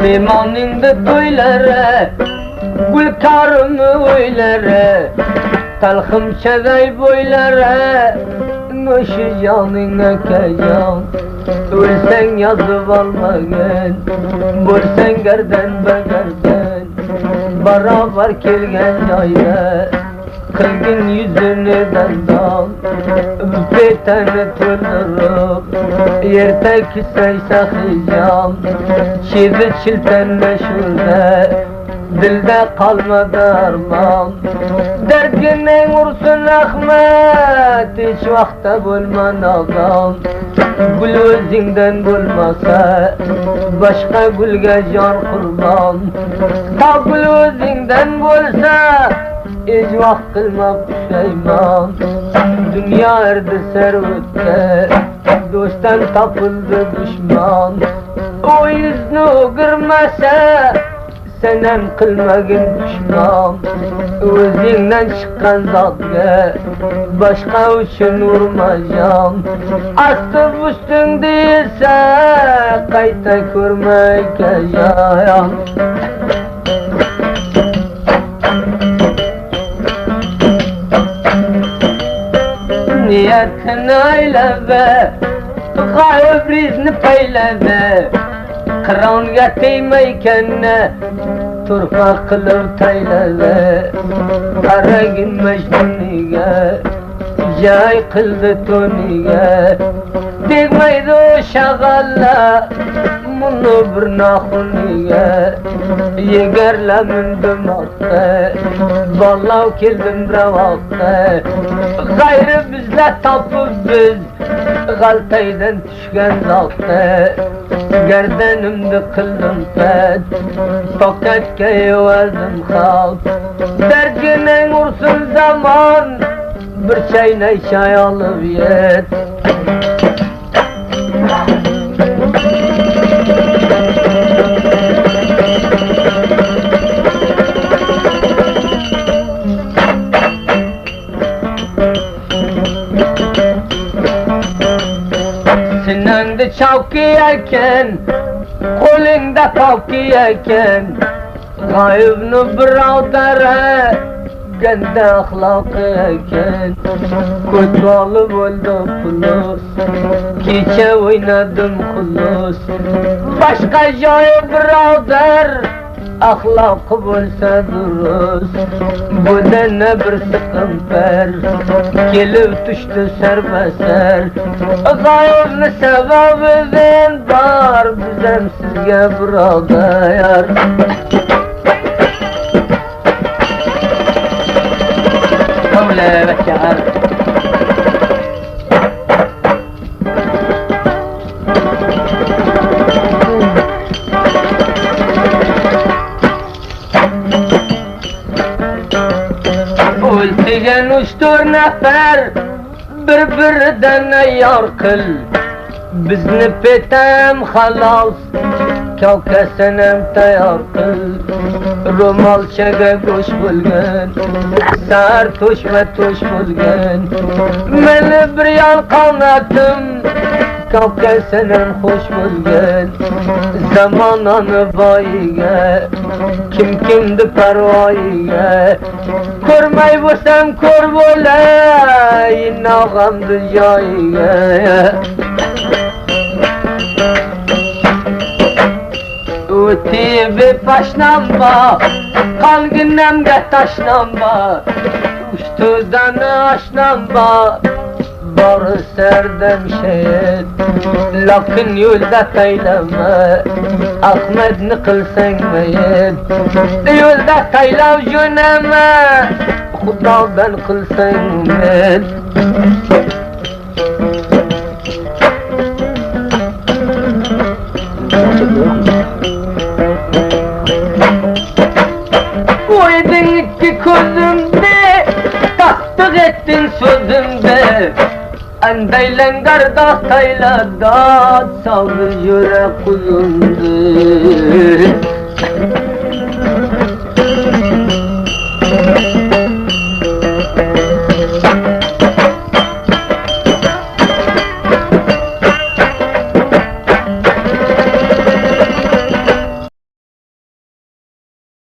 Memanında toylara, gül karımı oylere, talhım çeday boylara, nuşu canına kayan. Ölsen yazıp almagın, bulsen gerden begerden, beraber kelgen yayda, kılgın yüzünü dandan, öpeteni tırnırıp, yerteki saysa hicam, çizi çilten meşhurda, dilde kalmadı armağan. Dergine vursun Ahmet, hiç vakta bulman ağam. Gül özünden bulmasa, başka gülge can kurban. Ta gül özünden bulsa, hiç vakt kılma pişeyman. Dünya erdi servette, dosttan tapıldı düşman. O yüzünü kırmasa, senem kılmagın pişman. Özünden çıkan zatga, başka üçün vurmayacağım. Asıl üstün değilse, kayta kurmak ayağım. Niyetini eyleme, gayb rizini peyleme. Kıranğa teymeyken turfa kılıp teyleme. Karagin mecnuniga, jay kıldı toniga. Degmeydi o şagalla, bunu bir nakhuniga. Yegerle mündüm hakkı, vallav keldim revakka. Gayrı bizle tapıp biz, galtaydan düşken zattı. Gerdenimde kıldım pet, tokatke yuvazım halk. Dergine vursun zaman, bir çayna çay alıp yet. Sinende çavkiyeken, kolunda kavkiyeken, gayibni birodara, gende ahlakiyeken. Kutbalı buldum fulus, kecha oynadım hulus. Başka joyi birodar, ahlakı bulsa durust. Bu da ne bir sıkıntır, kelip düştü serbeser. Gayibni sebebinden var, bizem sizge birodar. Kavle ve şe'er. Ultigen üç dört nefer, birbirinden yar kıl. Bizni petem halas, kavkasenem tayar kıl. Romalçaga kuş bulgun, sar tuş ve tuş bulgun. Meni bir yan kanatım, kavkasenem hoş bulgun. Zamananı bayiga, kim kimdi parvayiga. Kurmay bulsam kur bulay, nağamdı jayiga. Uti bir paşnamba, kalgınemge taşnamba. Uçtudan aşnamba, barı serdem şehit. Lakin yolda taylama, Ahmet'ni kılsan meyit. Yolda taylav jöneme, Xudodan kılsan umid. Koydun iki közümde, taktık ettin sözümde. Andaylan gardahtayla dağıt saldı yürek kuzumdu.